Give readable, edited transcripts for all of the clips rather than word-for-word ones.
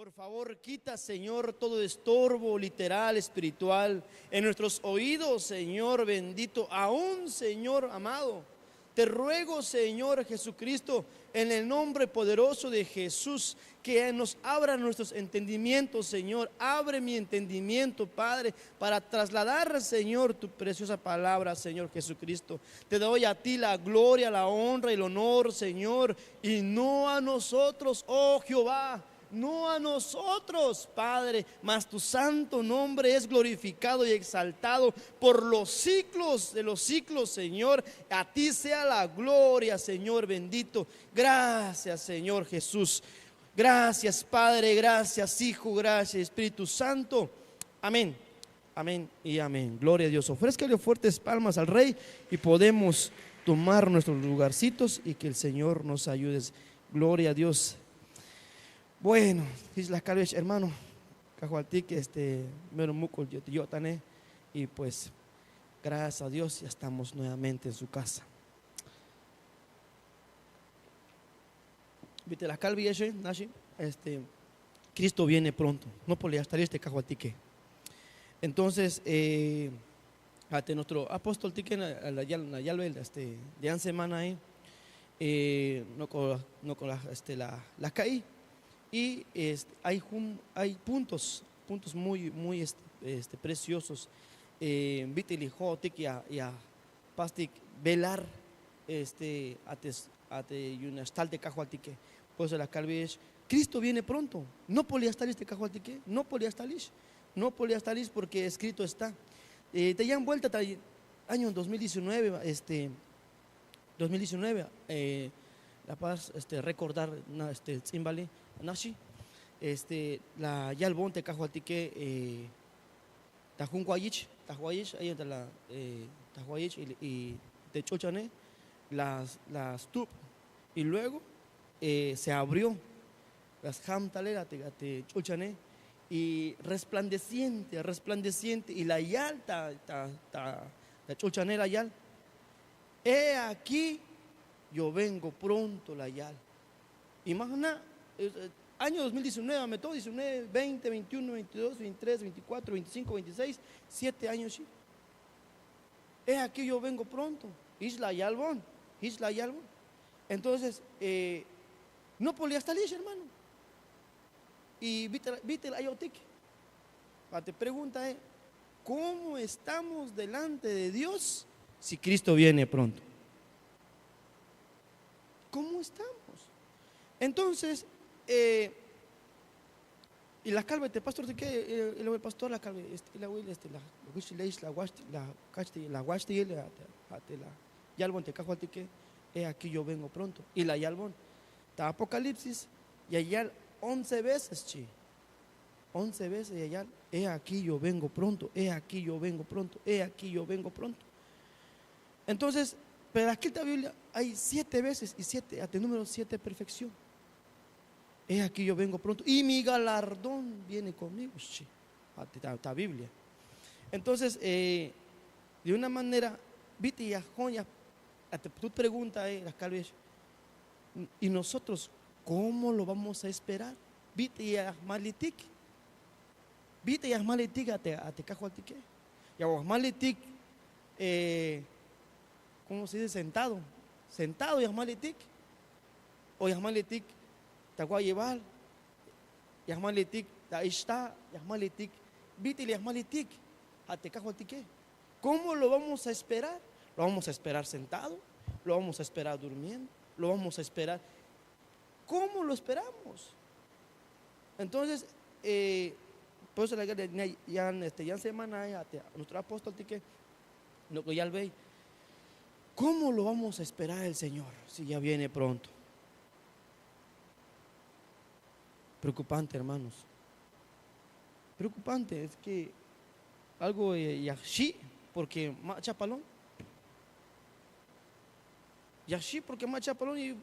Por favor, quita, Señor, todo estorbo literal, espiritual, en nuestros oídos, Señor bendito, aún, Señor amado. Te ruego, Señor Jesucristo, en el nombre poderoso de Jesús, que nos abra nuestros entendimientos, Señor. Abre mi entendimiento, Padre, para trasladar, Señor, tu preciosa palabra, Señor Jesucristo. Te doy a ti la gloria, la honra y el honor, Señor, y no a nosotros, oh Jehová. No a nosotros, Padre, mas tu santo nombre es glorificado y exaltado por los siglos de los siglos, Señor. A ti sea la gloria, Señor bendito. Gracias, Señor Jesús. Gracias, Padre, gracias, Hijo, gracias, Espíritu Santo. Amén, amén y amén. Gloria a Dios. Ofrézcale fuertes palmas al Rey y podemos tomar nuestros lugarcitos y que el Señor nos ayude. Gloria a Dios. Bueno, Isla Calvech, hermano, Cajualtic, mero muco, yo tané, y pues, gracias a Dios, ya estamos nuevamente en su casa. Viste la Calvech, Nashi, Cristo viene pronto, no podía estar Cajualtique. Entonces, ante nuestro apóstol Tique, de an semana ahí, no con la caí. Y hay puntos muy preciosos. Vitilijo, ya pastic velar ate una estal de cajualtique. Pues la calvez Cristo viene pronto. No podía estar cajualtique, no podía estar porque escrito está. Te ya han vuelto año 2019, 2019. La paz recordar Zimbali Nashi la Yalbon te cajuatique Tajunguayich ahí entre la Tajuayich y te chochane las tup y luego se abrió las hamtalera te chochane y resplandeciente y la yal la chochanera yal he aquí yo vengo pronto la yal. Imagina, año 2019, me todo 19, 20, 21, 22, 23, 24, 25, 26, 7 años. ¿Sí? Aquí yo vengo pronto. Isla Yalbón. Entonces, no podía estar allí, hermano. Y viste el ayotic. Te pregunta, ¿cómo estamos delante de Dios si Cristo viene pronto? ¿Cómo estamos? Entonces, y la calva de pastor de qué el pastor la calva la guasti la yalbon te cajuate que aquí yo vengo pronto y la yalbon ta Apocalipsis y allá 11 veces chi 11 veces y allá aquí yo vengo pronto, aquí yo vengo pronto, aquí yo vengo pronto. Entonces, pero aquí en la Biblia hay 7 veces y 7, hasta el número 7 perfección. Aquí yo vengo pronto y mi galardón viene conmigo. Sí, hasta Biblia. Entonces, de una manera, viste ya, tú preguntas, las calves, y nosotros, ¿cómo lo vamos a esperar? Viste ya, malitik. Viste ya, malitik, ate cajualtique. Ya, malitik, ¿cómo se dice? Sentado Yahmalitik o Yahmalitik Taguayebal Yahmalitik Taishta Yahmalitik Vitil Yahmalitik Atecajuatique. ¿Cómo lo vamos a esperar? Lo vamos a esperar sentado, lo vamos a esperar durmiendo, lo vamos a esperar. ¿Cómo lo esperamos? Entonces, por eso ya semana nuestro apóstol Tique lo que ya lo ve. ¿Cómo lo vamos a esperar el Señor si ya viene pronto? Preocupante, hermanos. Preocupante, es que algo yashi, porque machapalón. Yashi, porque machapalón y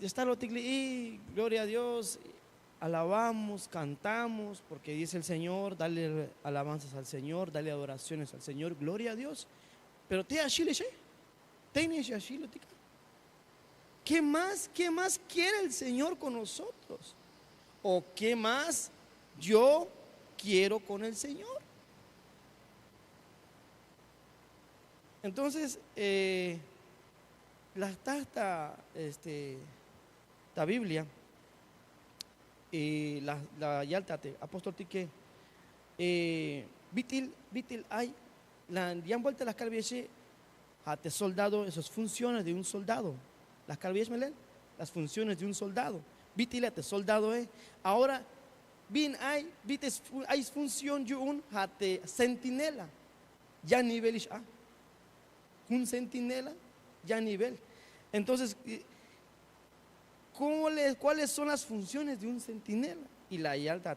está lo tigli y gloria a Dios, alabamos, cantamos, porque dice el Señor, dale alabanzas al Señor, dale adoraciones al Señor, gloria a Dios. Pero te ashile, ¿qué más quiere el Señor con nosotros? ¿O qué más yo quiero con el Señor? Entonces, esta Biblia, la yaltate, apóstol tique, bitil hay, la han vuelta las calvillas a te soldado, esas funciones de un soldado, las calvillas melen, las funciones de un soldado, bitil te soldado ahora, bien hay función de un hate sentinela, ya nivel un sentinela ya nivel. Entonces, ¿cuáles son las funciones de un centinela? Y la alta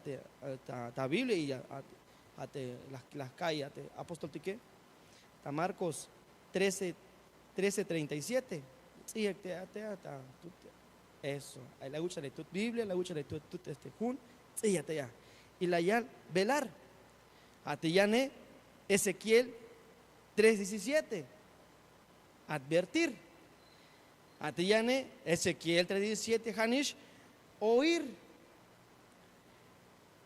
la Biblia y las calles, apóstol Tique, Marcos 13:37. Sí, eso, la lucha de tu Biblia, la lucha de tu jun, sí, ya. Y la yal, velar, ateyane, Ezequiel 3:17, advertir. Ateyane, Ezequiel 3:17, Hanish, oír.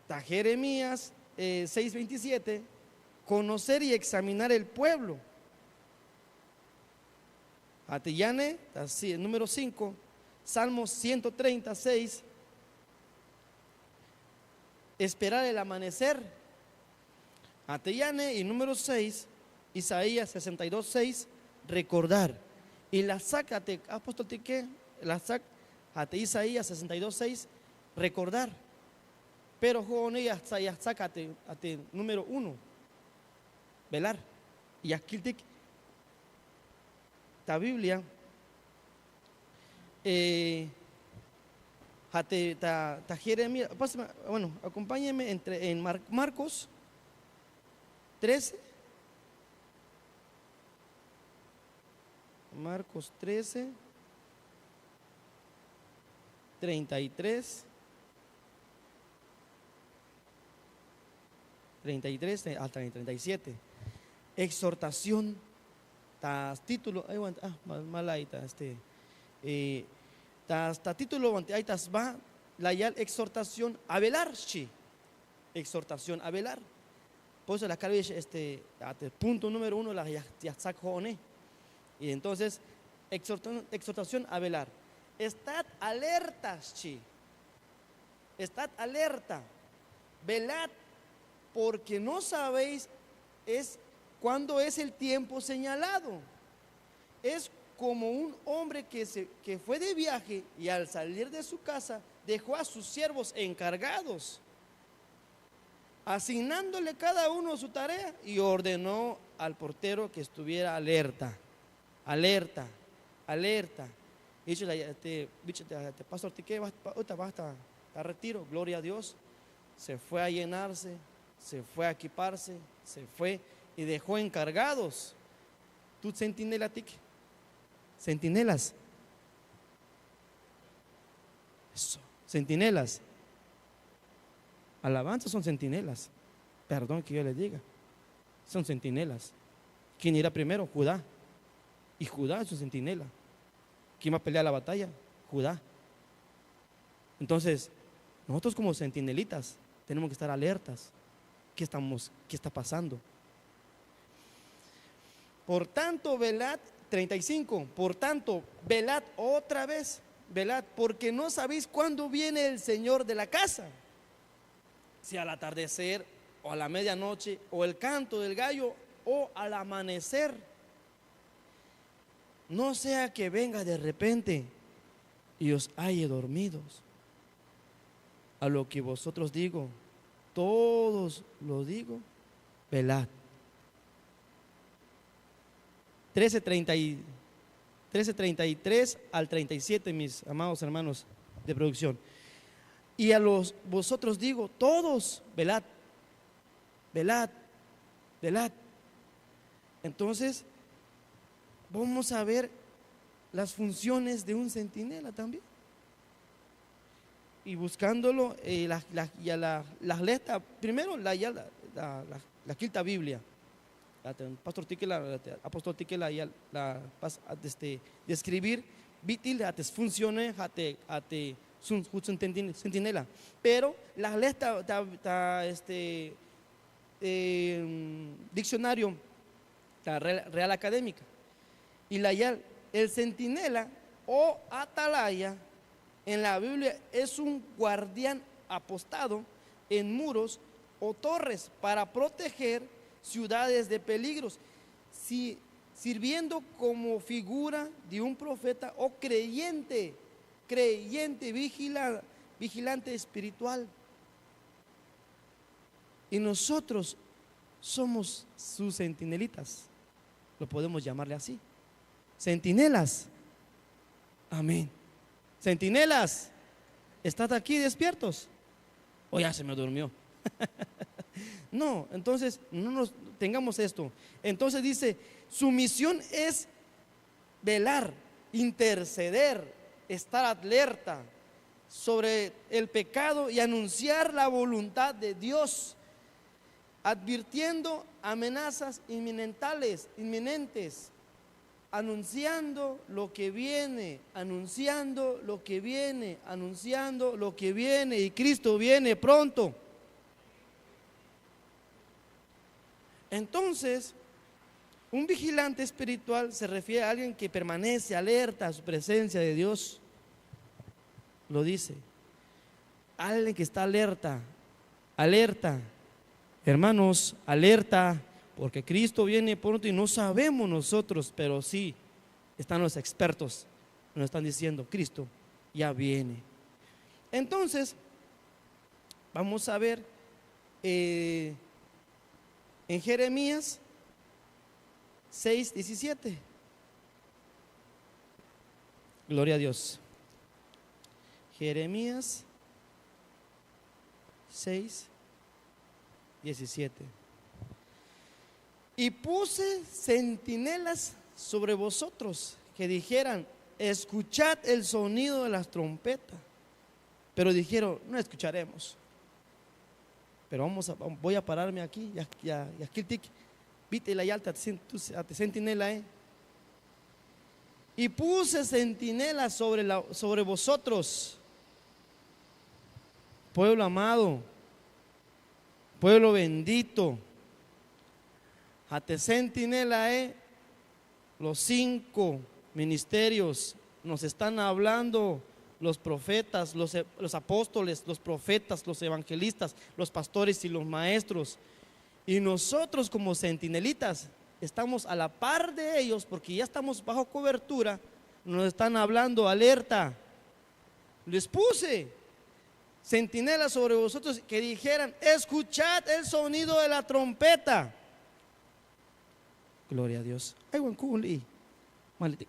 Ta Jeremías 6:27, conocer y examinar el pueblo. Ateyane, número 5, Salmos 136, esperar el amanecer. Ateyane, y número 6, Isaías 62:6, recordar. Y la sácate, apóstol Tique, la sac, ate Isaías 62:6, recordar. Pero ya sácate, ate número 1, velar. Y aquí la Biblia, ta Jeremías, bueno, acompáñenme en Marcos 13. Marcos 13, 33 hasta el 37. Exhortación, título, malaita, título, ahí va la exhortación a velar, exhortación a velar. Por eso la carga, punto número 1, la ya sacó. Y entonces, exhortación a velar. Estad alertas, estad alerta, velad, porque no sabéis cuándo es el tiempo señalado. Es como un hombre que fue de viaje y al salir de su casa dejó a sus siervos encargados, asignándole cada uno su tarea, y ordenó al portero que estuviera alerta. Alerta, alerta. Y dice, pastor Tique, basta, a retiro, gloria a Dios. Se fue a llenarse, se fue a equiparse, se fue y dejó encargados. ¿Tú centinela Tique? Centinelas. Eso, centinelas. Alabanza son centinelas. Perdón que yo les diga. Son centinelas. ¿Quién irá primero? Judá. Y Judá es un centinela. ¿Quién va a pelear la batalla? Judá. Entonces, nosotros como centinelitas tenemos que estar alertas. ¿Qué está pasando? Por tanto, velad, 35, por tanto, velad otra vez, velad, porque no sabéis cuándo viene el Señor de la casa. Si al atardecer, o a la medianoche, o el canto del gallo, o al amanecer. No sea que venga de repente y os halle dormidos. A lo que vosotros digo, todos lo digo, velad. 13:33 al 37, mis amados hermanos de producción. Y a vosotros digo, todos, velad, velad, velad. Entonces, vamos a ver las funciones de un centinela también. Y buscándolo, las letras, primero la quinta Biblia. Pastor Tique, apóstol Tique, describir, vitil, funciones, centinela. Pero la letra, diccionario, la Real Académica, y el centinela o atalaya en la Biblia es un guardián apostado en muros o torres para proteger ciudades de peligros, sirviendo como figura de un profeta o creyente, vigilante espiritual. Y nosotros somos sus centinelitas, lo podemos llamarle así, centinelas. Amén. Centinelas, ¿estás aquí despiertos? O ya se me durmió. No, entonces no nos tengamos esto. Entonces dice, su misión es velar, interceder, estar alerta sobre el pecado y anunciar la voluntad de Dios, advirtiendo amenazas inminentes, anunciando lo que viene, anunciando lo que viene, anunciando lo que viene, y Cristo viene pronto. Entonces, un vigilante espiritual se refiere a alguien que permanece alerta a su presencia de Dios. Lo dice, alguien que está alerta, hermanos, alerta, porque Cristo viene pronto y no sabemos nosotros, pero sí están los expertos, nos están diciendo, Cristo ya viene. Entonces, vamos a ver en Jeremías 6:17. Gloria a Dios. Jeremías 6:17. Y puse centinelas sobre vosotros que dijeran, escuchad el sonido de las trompetas. Pero dijeron, no escucharemos. Pero voy a pararme aquí. Y aquí el tic, vite la alta, te centinela. Y puse centinelas sobre vosotros, pueblo amado, pueblo bendito. Ate centinela, los 5 ministerios nos están hablando. Los profetas, los apóstoles, los profetas, los evangelistas, los pastores y los maestros. Y nosotros como centinelitas estamos a la par de ellos, porque ya estamos bajo cobertura. Nos están hablando, alerta. Les puse centinelas sobre vosotros que dijeran, escuchad el sonido de la trompeta. Gloria a Dios. Ay, buen culi. Malete.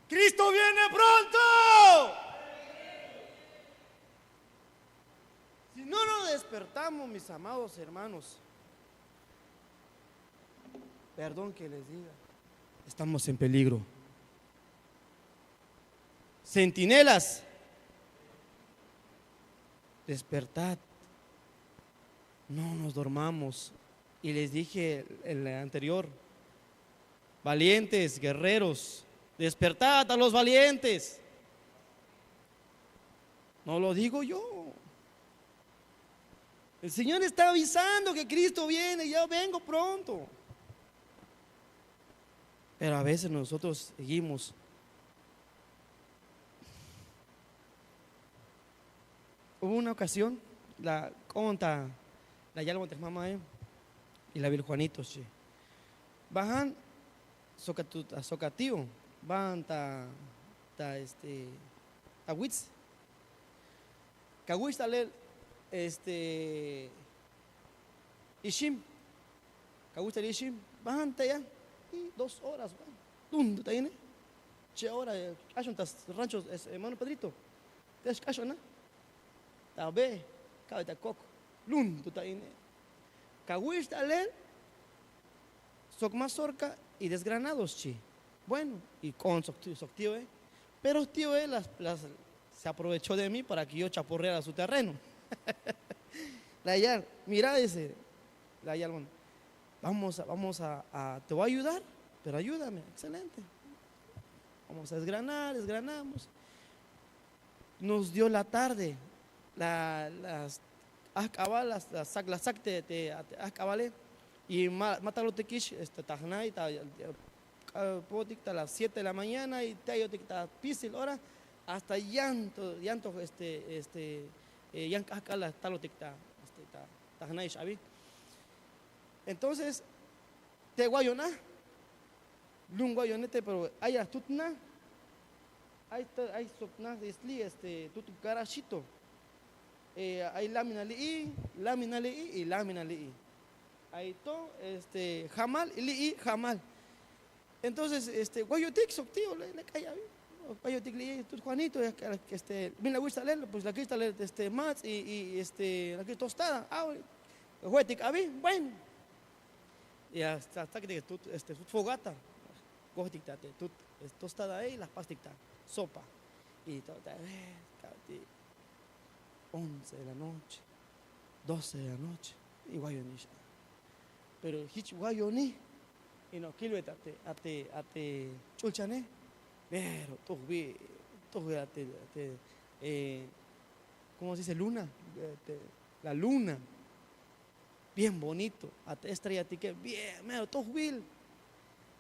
Cristo viene pronto. Si no nos despertamos, mis amados hermanos, perdón que les diga, estamos en peligro. Centinelas, despertad, no nos dormamos. Y les dije en el anterior, valientes, guerreros, despertad a los valientes. No lo digo yo. El Señor está avisando que Cristo viene, ya vengo pronto. Pero a veces nosotros seguimos. Hubo una ocasión, la conta, la Yalma de mamá y la Vil Juanito, sí. Bajan Socatío, van ta Witz. Kawis talel Ishim. Kawis talel Ishim, bajan ta ya. Y 2 horas, ¿dónde está ahí? Che, ahora, hay un ranchos, hermano Pedrito. ¿Te has cacho, no? ta be, cabeta coco, lun, tu ta ine. Cahuish talel, soc mazorca y desgranados, chi. Bueno, y con soc tío, pero tío, se aprovechó de mí para que yo chaporreara su terreno. La Yal, mira, dice, la Yal, bueno, te voy a ayudar, pero ayúdame, excelente. Vamos a desgranamos. Nos dio la tarde, las sac te acabale y matalo te quish, tajnay, a las 7 de la mañana y te yo te pisil hora hasta llanto, acá talo te tajnay shabi. Entonces, te guayona, lun guayonete, pero hay tutna, hay sopna de isli, tutu carachito. Hay lámina li y lámina li. Hay todo, jamal li jamal. Entonces, guayotic tío, le cae bien. Guayotic li, tu Juanito, bien le gusta leer, pues la que está leer, mats y la que tostada. Guayotic, bueno. Y hasta que tu fogata, guayotic, tu tostada ahí, las pastictas, sopa. Y todo, 11 de la noche, 12 de la noche, y guayoni. Pero hich guayoni, y no kilbet ate chulchane, pero todo ¿cómo se dice? Luna, la luna, bien bonito, ate estrella que bien, pero todo vil,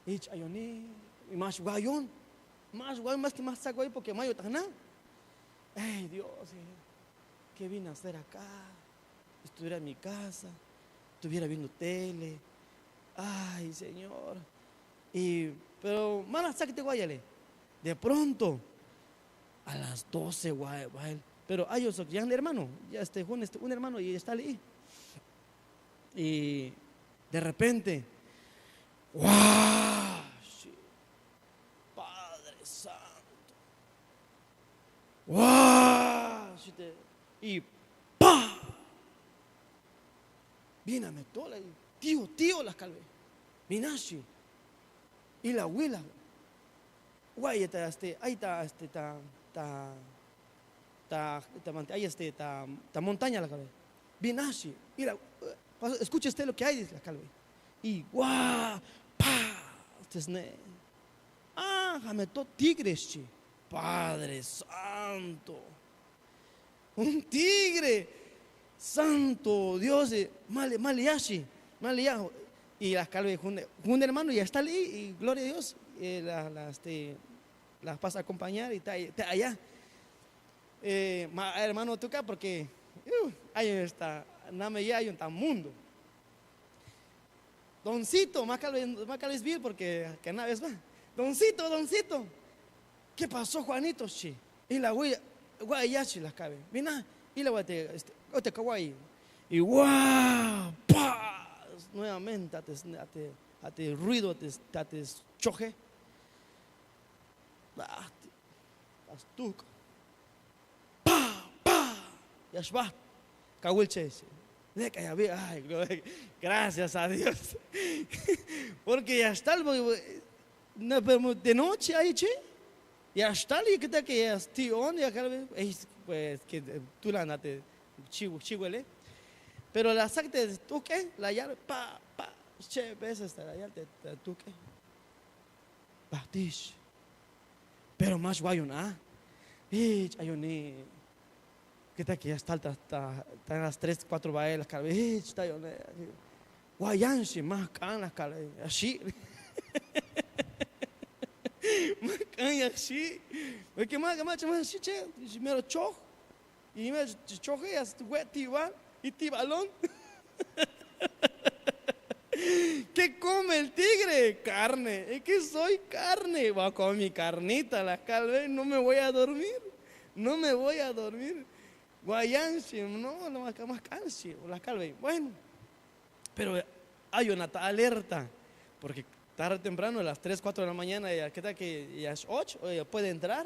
hich ayoni, y más guayon, más que más saco ahí porque mayo tan nada. Ay, Dios, ¿qué vine a hacer acá? Estuviera en mi casa, estuviera viendo tele. Ay, Señor. Pero, mala, sáquete guayale. De pronto, a las 12, guay. Pero hay otro, ya un hermano, un hermano y está ahí. Y de repente, ¡guau! Padre Santo. ¡Guau! Y ¡pa! Viene a meterla y tío las calve. Minashi. Y la abuela. Guay, ahí está, ahí está montaña la calve. Minashi. Y la, escuche usted lo que hay, dice la calve. Y guau, pa. Jametó tigres, chi. Padre Santo. Un tigre. Santo Dios, maliashi. Y las calve un hermano ya está ahí y gloria a Dios, las pasa a acompañar y está allá. Hermano toca porque ahí está, nada ya hay un tan mundo. Doncito, más calves bien porque que nada vez va. Doncito, ¿qué pasó, Juanito? Chi? Y la guayachi las cabe. Mira, y la te kawaii. Y guau, pa. Nuevamente ate ruido, ate choje. Astuk. Pa. Yashba. Kawilche. Ay, gracias a Dios. Porque ya está de noche ahí, che. Ya está y que ya estoy on ya pues que tú la andate chihuele. Pero la sac de tuque, la llave, che, ves la llave de tuque. Batish. Pero más guayona. Ayone. ¿Qué tal que ya está las 3, 4 baelas, calve? Está yo. Guayanshi, más canas, calve. Así. Más canas, así. Porque más así, che. Me lo chojo. Y me choje, hasta güey, y tibalón. ¿Qué come el tigre? Carne. Es que soy carne. Voy a comer mi carnita, la calve. No me voy a dormir. Guayanshi, no, más cansi, la calve. Bueno, pero hay una alerta. Porque tarde o temprano, a las 3, 4 de la mañana, ¿qué tal que ya es 8? Puede entrar.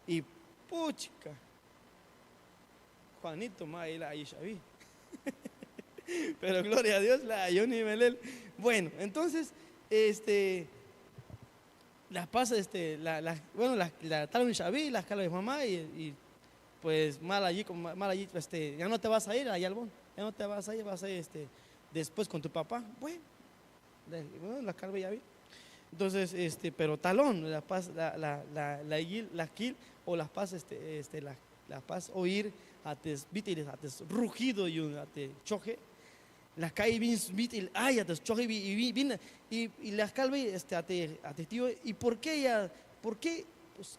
Y puchica. Juanito, ma, y la Aishavi. Pero gloria a Dios, la Johnny Belel. Bueno, entonces, las pasa, bueno, la tal Shavi, las calas de mamá, y pues mal allí, ya no te vas a ir allá al Bon, ya no te vas a ir, después con tu papá. Bueno, la calva ya vi. Entonces, pero talón, la paz, la quil, o las paz, la paz oír, ates bitil, ates rugido y ate choje, la calle bitil, ay, ates choje y las calve, ate tío, y por qué ya, pues,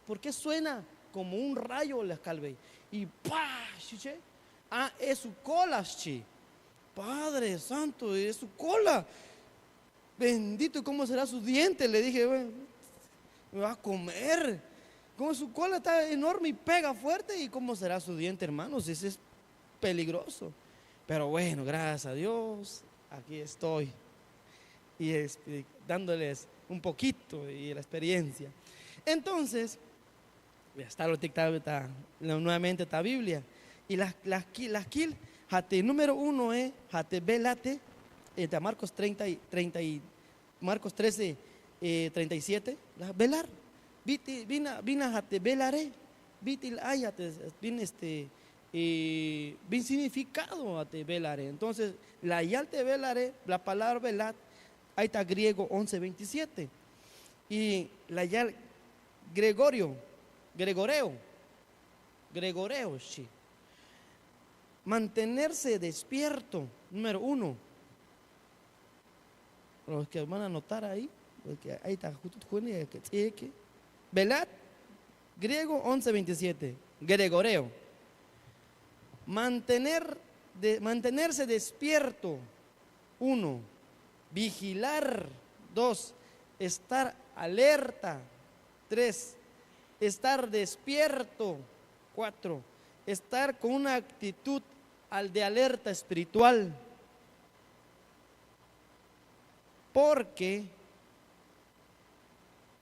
por qué suena como un rayo las calve, y pa, chiche, es su cola, chi, Padre Santo, es su cola. Bendito, ¿cómo será su diente? Le dije, bueno, me va a comer. Como su cola está enorme y pega fuerte, ¿y cómo será su diente, hermanos? Ese es peligroso. Pero bueno, gracias a Dios, aquí estoy. Y dándoles un poquito y la experiencia. Entonces, está nuevamente esta Biblia. Y las kil, número 1 es velate. Marcos 13, 37, velar, vina hate velaré, vitil ayate, bin significado ate velaré. Entonces, la yalte velaré, la palabra velat, ahí está griego 11:27, y la yal gregoreo, sí. Mantenerse despierto, número 1. Los que van a anotar ahí, porque ahí está, velat, griego 11:27, gregoreo. Mantenerse despierto, 1. Vigilar, 2. Estar alerta, 3. Estar despierto, 4. Estar con una actitud de alerta espiritual. Porque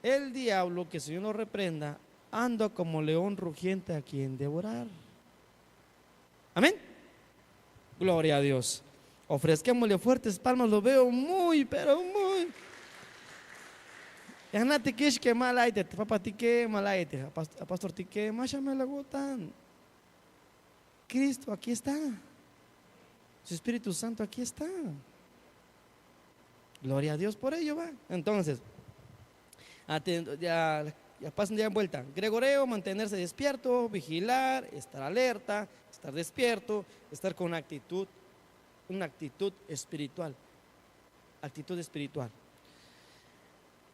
el diablo, que el Señor nos reprenda, anda como león rugiente a quien devorar. Amén. Gloria a Dios. Ofrezcámosle fuertes palmas, lo veo muy, pero muy. Yanate kish que malaite, papá tique malaite, pastor tique, machame la gotan. Cristo aquí está. Su Espíritu Santo aquí está. Gloria a Dios por ello, va. Entonces, ya pasan ya en vuelta. Gregoreo, mantenerse despierto, vigilar, estar alerta, estar despierto, estar con una actitud espiritual. Actitud espiritual.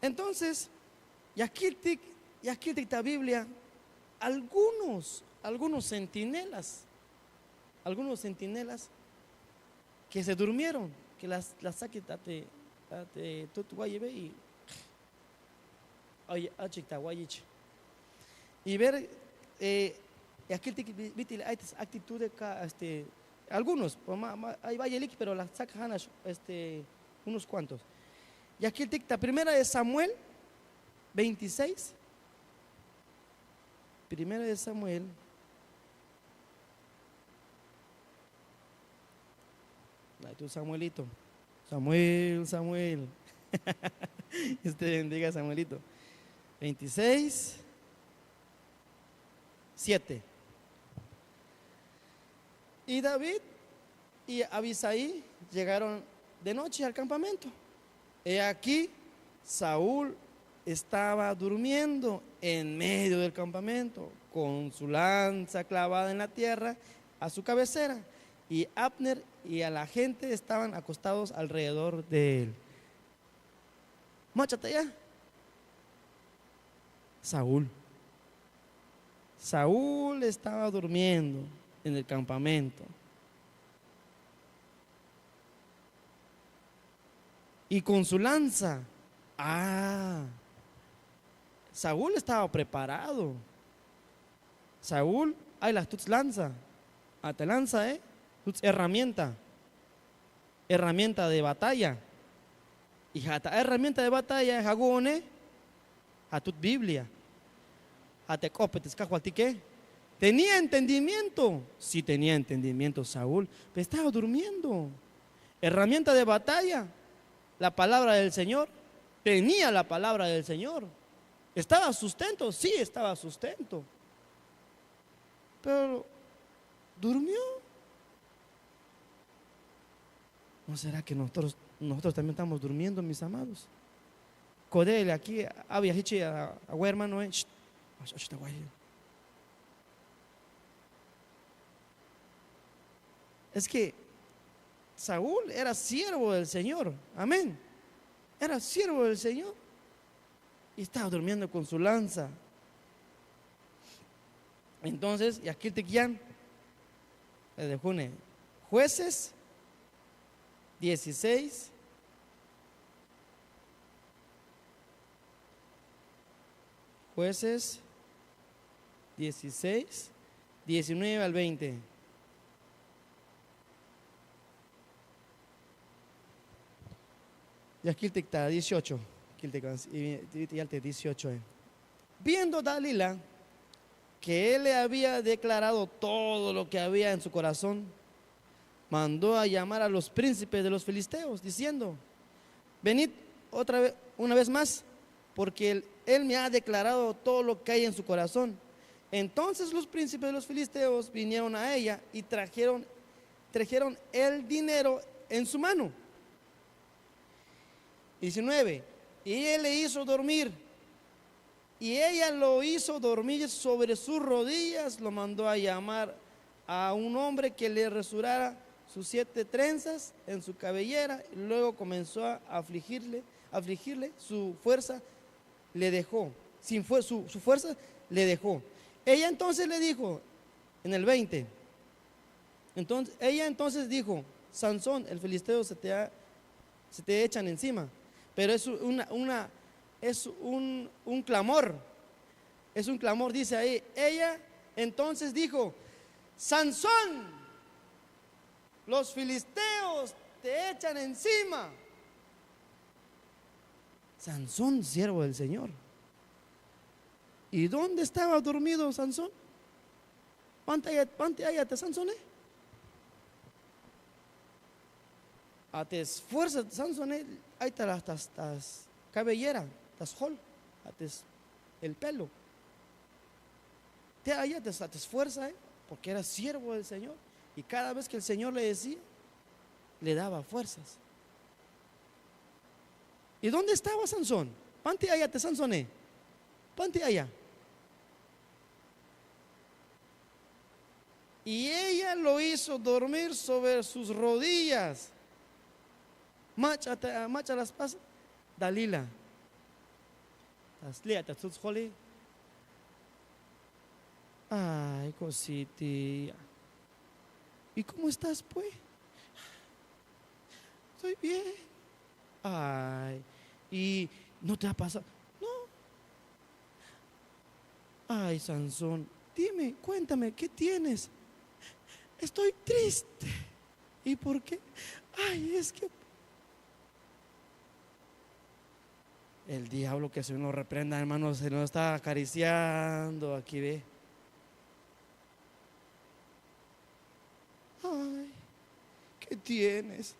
Entonces, y aquí la Biblia, algunos centinelas que se durmieron, que las saquetate. Y ver, y aquí hay actitud de algunos, ahí vaya el pero las sacan unos cuantos. Y aquí la primera de Samuel 26. Primera de Samuel. Ahí tú, Samuelito. Samuel. Bendiga, Samuelito. 26, 7. Y David y Abisaí llegaron de noche al campamento. He aquí, Saúl estaba durmiendo en medio del campamento, con su lanza clavada en la tierra a su cabecera, y Abner y a la gente estaban acostados alrededor de él. Máchate ya. Saúl estaba durmiendo en el campamento. Y con su lanza. Saúl estaba preparado. Saúl, hay las tuts lanza. Te lanza, tuts herramienta de batalla. Y esta herramienta de batalla es agone a tu Biblia. A te copetes cajualtique. ¿Tenía entendimiento? Sí tenía entendimiento Saúl, pero estaba durmiendo. Herramienta de batalla, la palabra del Señor. Tenía la palabra del Señor. ¿Estaba sustento? Sí, estaba sustento. Pero durmió. ¿No será que nosotros también estamos durmiendo, mis amados? Codele aquí, había dicho a hermano, es que Saúl era siervo del Señor, amén. Era siervo del Señor y estaba durmiendo con su lanza. Entonces, y aquí te guían, de June, Jueces 16. Jueces 16, 19 al 20. Y aquí está 18. Y al 18. Viendo Dalila que él le había declarado todo lo que había en su corazón, mandó a llamar a los príncipes de los filisteos, diciendo: venid otra vez, una vez más, porque él me ha declarado todo lo que hay en su corazón. Entonces los príncipes de los filisteos vinieron a ella y trajeron el dinero en su mano. 19. Y él le hizo dormir, y ella lo hizo dormir sobre sus rodillas. Lo mandó a llamar a un hombre que le rasurara sus 7 trenzas en su cabellera. Y luego comenzó a afligirle. Su fuerza le dejó. Su fuerza le dejó. Ella entonces le dijo, en el 20, ella entonces dijo: Sansón, el filisteo se te echan encima. Pero es un clamor. Es un clamor, dice ahí. Ella entonces dijo: Sansón, los filisteos te echan encima. Sansón, siervo del Señor. ¿Y dónde estaba dormido Sansón? Pantalla Sansón, a te esfuerzas Sansón, ahí está las cabellera, las hol, el pelo. Te esfuerza, porque era siervo del Señor, y cada vez que el Señor le decía, le daba fuerzas. ¿Y dónde estaba Sansón? Pante allá te Sansón, pante allá. Y ella lo hizo dormir sobre sus rodillas. Macha las pasas, Dalila. Ay, cosita. ¿Y cómo estás, pues? Estoy bien. Ay, ¿y no te ha pasado? No. Ay, Sansón, dime, cuéntame, ¿qué tienes? Estoy triste. ¿Y por qué? Ay, es que el diablo, que se nos reprenda, hermano, se nos está acariciando aquí, ve. Ay, ¿qué tienes?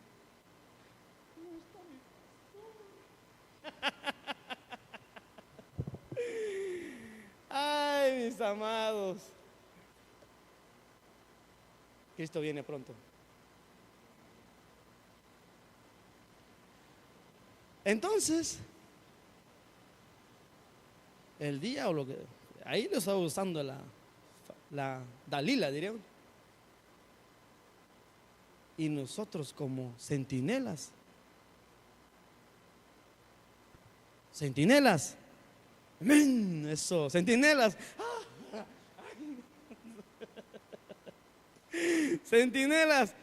Ay, mis amados, Cristo viene pronto. Entonces, el diablo, ahí lo estaba usando la Dalila, diríamos. Y nosotros como centinelas, amén, eso, centinelas, centinelas.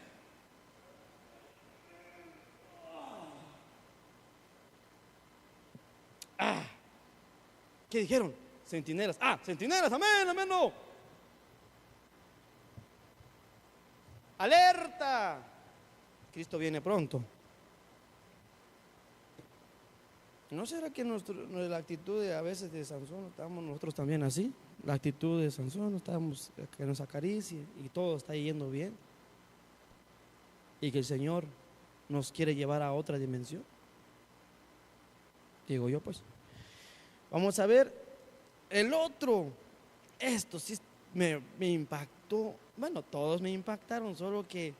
¿Qué dijeron? Centinelas. Centinelas, amén, amén, no. Alerta, Cristo viene pronto. ¿No será que la actitud a veces de Sansón estamos nosotros también así? La actitud de Sansón, estamos que nos acaricie y todo está yendo bien. Y que el Señor nos quiere llevar a otra dimensión. Digo yo pues. Vamos a ver el otro. Esto sí me impactó. Bueno, todos me impactaron, solo que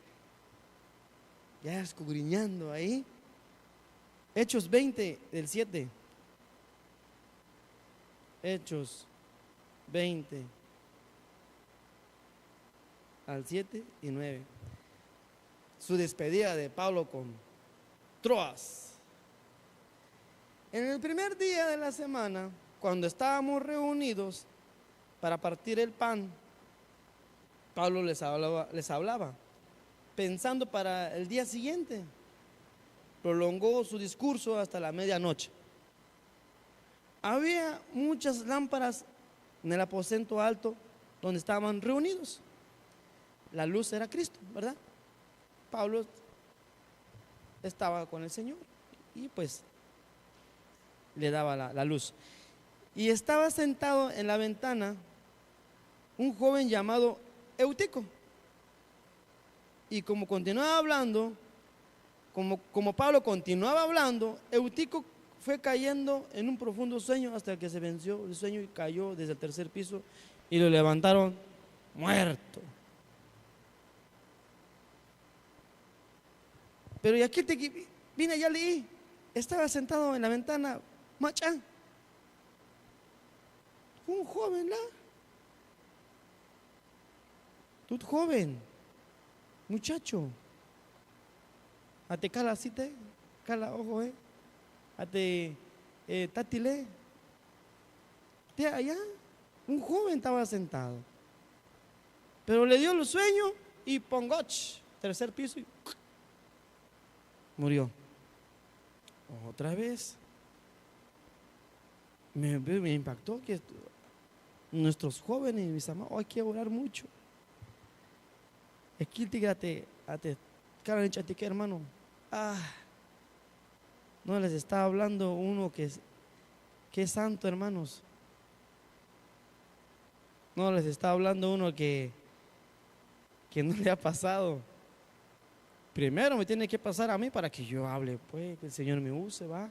ya escudriñando ahí. Hechos 20, del 7. Hechos 20, al 7 y 9. Su despedida de Pablo con Troas. En el primer día de la semana, cuando estábamos reunidos para partir el pan, Pablo les hablaba, pensando para el día siguiente. Prolongó su discurso hasta la medianoche. Había muchas lámparas en el aposento alto donde estaban reunidos. La luz era Cristo, ¿verdad? Pablo estaba con el Señor y pues le daba la luz. Y estaba sentado en la ventana un joven llamado Eutico. Y como continuaba hablando, como Pablo continuaba hablando, Eutico fue cayendo en un profundo sueño hasta que se venció el sueño y cayó desde el tercer piso y lo levantaron muerto. Pero y aquí vine, ya leí, estaba sentado en la ventana, macha, un joven, ¿no? Tú joven, muchacho, ate cala cite, cala ojo, ate tatile, de allá, un joven estaba sentado, pero le dio el sueño y pongoch, tercer piso y murió. Otra vez me impactó que nuestros jóvenes, mis amados, hay que orar mucho. Aquí dígate, hermano, no les está hablando uno que es santo, hermanos. No les está hablando uno que no le ha pasado. Primero me tiene que pasar a mí para que yo hable, pues, que el Señor me use, va.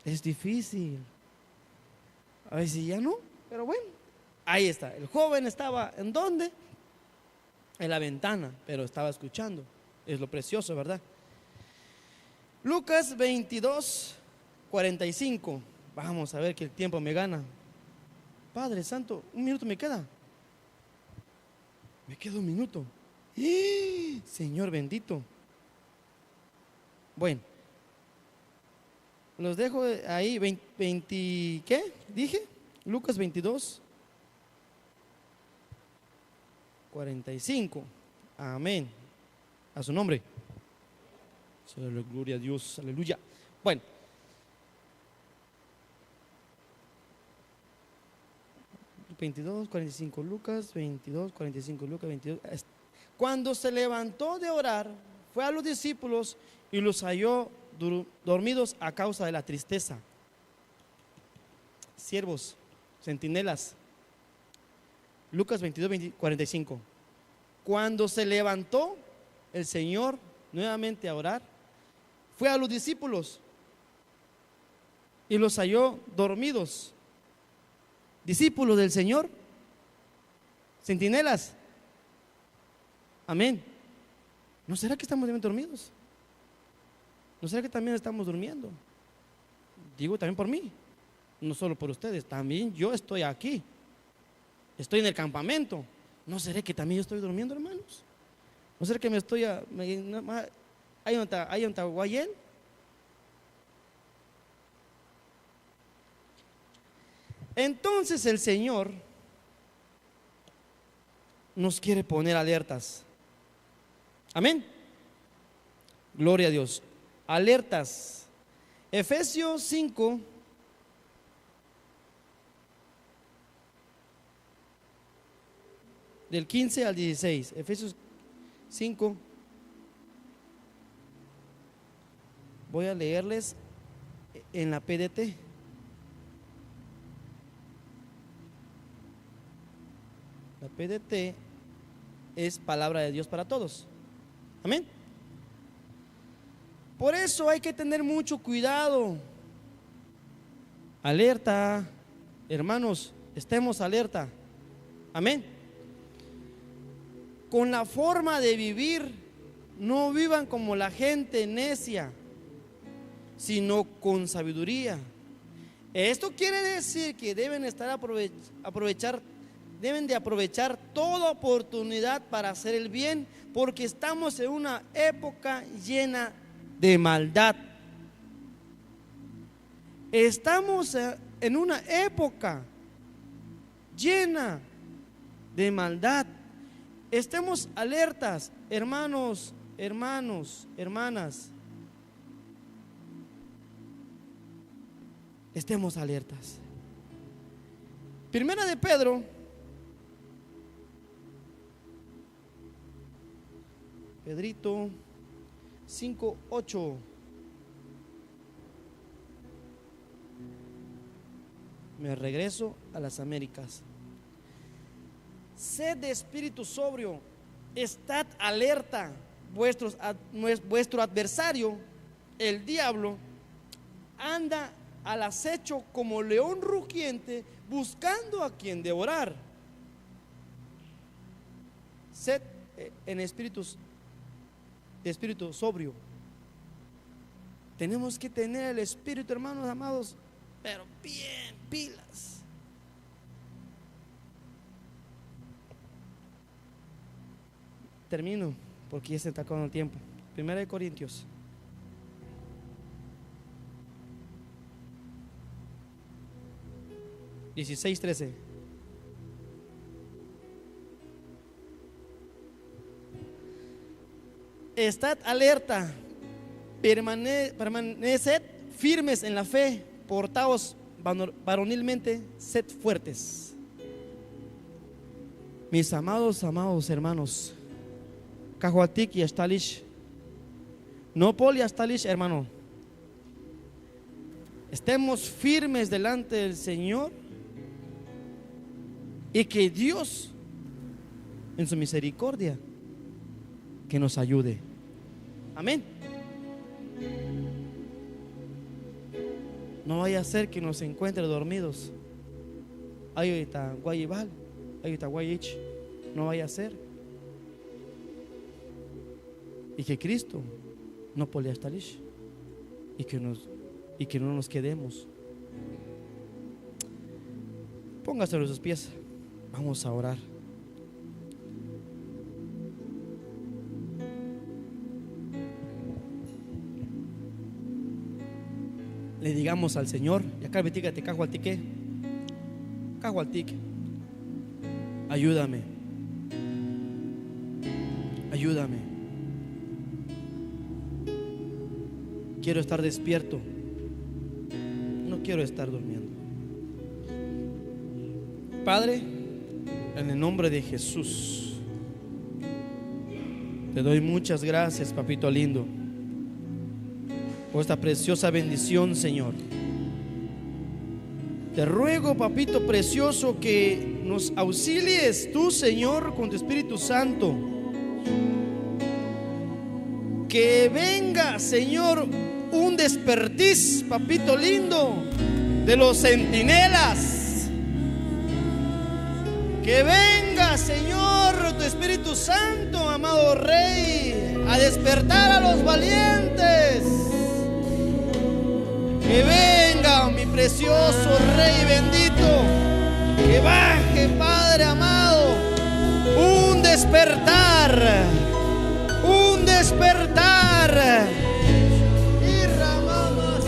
Es difícil. A ver si ya no, pero bueno. Ahí está. El joven estaba, ¿en dónde? En la ventana, pero estaba escuchando. Es lo precioso, ¿verdad? Lucas 22, 45. Vamos a ver que el tiempo me gana. Padre Santo, un minuto me queda. Me queda un minuto. Señor bendito. Bueno, los dejo ahí, 20, ¿qué? Dije, Lucas 22, 45. Amén. A su nombre. Gloria a Dios, aleluya. Bueno, Lucas 22, 45, Lucas 22. Cuando se levantó de orar, fue a los discípulos y los halló dormidos a causa de la tristeza. Siervos, centinelas. Lucas 22, 45. Cuando se levantó el Señor nuevamente a orar, fue a los discípulos y los halló dormidos. Discípulos del Señor, centinelas. Amén. ¿No será que estamos dormidos? ¿No será que también estamos durmiendo? Digo también por mí, no solo por ustedes, también yo estoy aquí. Estoy en el campamento. ¿No será que también yo estoy durmiendo, hermanos? ¿No será que me estoy hay un tahuayel? Entonces el Señor nos quiere poner alertas. Amén. Gloria a Dios. Alertas. Efesios 5. Del 15 al 16. Efesios 5. Voy a leerles en la PDT. La PDT es palabra de Dios para todos. Amén. Por eso hay que tener mucho cuidado. Alerta, hermanos, estemos alerta. Amén. Con la forma de vivir, no vivan como la gente necia, sino con sabiduría. Esto quiere decir que deben de aprovechar toda oportunidad para hacer el bien, porque estamos en una época llena de maldad. Estamos en una época llena de maldad. Estemos alertas, hermanos, hermanas. Estemos alertas. Primera de Pedro, Pedrito 5:8. Me regreso a las Américas. Sed de espíritu sobrio, estad alerta. Vuestro adversario, el diablo, anda al acecho como león rugiente, buscando a quien devorar. Sed de espíritu sobrio. Tenemos que tener el espíritu, hermanos amados, pero bien pilas. Termino porque ya se está acabando el tiempo. 1 Corintios 16:13. Estad alerta, permaneced firmes en la fe, portaos varonilmente, sed fuertes. Mis amados hermanos, Cajuatic y Astalish, no Poli Astalish, hermano, estemos firmes delante del Señor y que Dios en su misericordia que nos ayude. Amén. No vaya a ser que nos encuentre dormidos. Ahí está Guayibal, ahí está Guayich. No vaya a ser. Y que Cristo no poliastalish y que no nos quedemos. Póngase a sus pies. Vamos a orar. Le digamos al Señor, y acá te cajualtique, ayúdame, quiero estar despierto, no quiero estar durmiendo. Padre, en el nombre de Jesús, te doy muchas gracias, papito lindo, por esta preciosa bendición, Señor. Te ruego, papito precioso, que nos auxilies tú, Señor, con tu Espíritu Santo. Que venga, Señor, un despertiz, papito lindo, de los centinelas. Que venga, Señor, tu Espíritu Santo, amado Rey, a despertar a los valientes. Que venga, mi precioso Rey bendito, que baje, Padre amado, un despertar, un despertar. Y ramamos.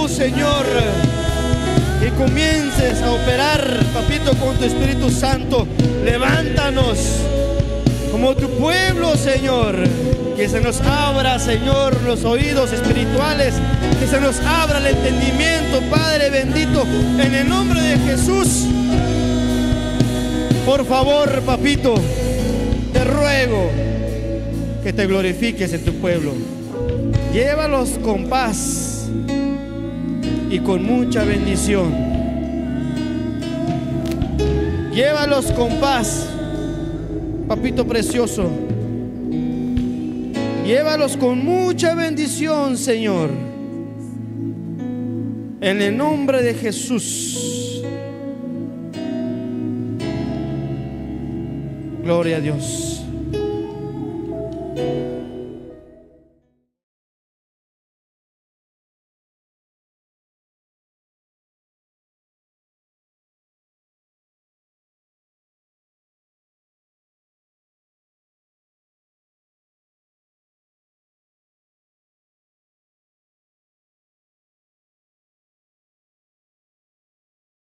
Señor, que comiences a operar, papito ayúdanos como tu pueblo, Señor, que se nos abra, Señor, los oídos espirituales, que se nos abra el entendimiento, Padre bendito, en el nombre de Jesús. Por favor, papito, te ruego que te glorifiques en tu pueblo. Llévalos con paz y con mucha bendición. Llévalos con paz, papito precioso. Llévalos con mucha bendición, Señor. En el nombre de Jesús. Gloria a Dios.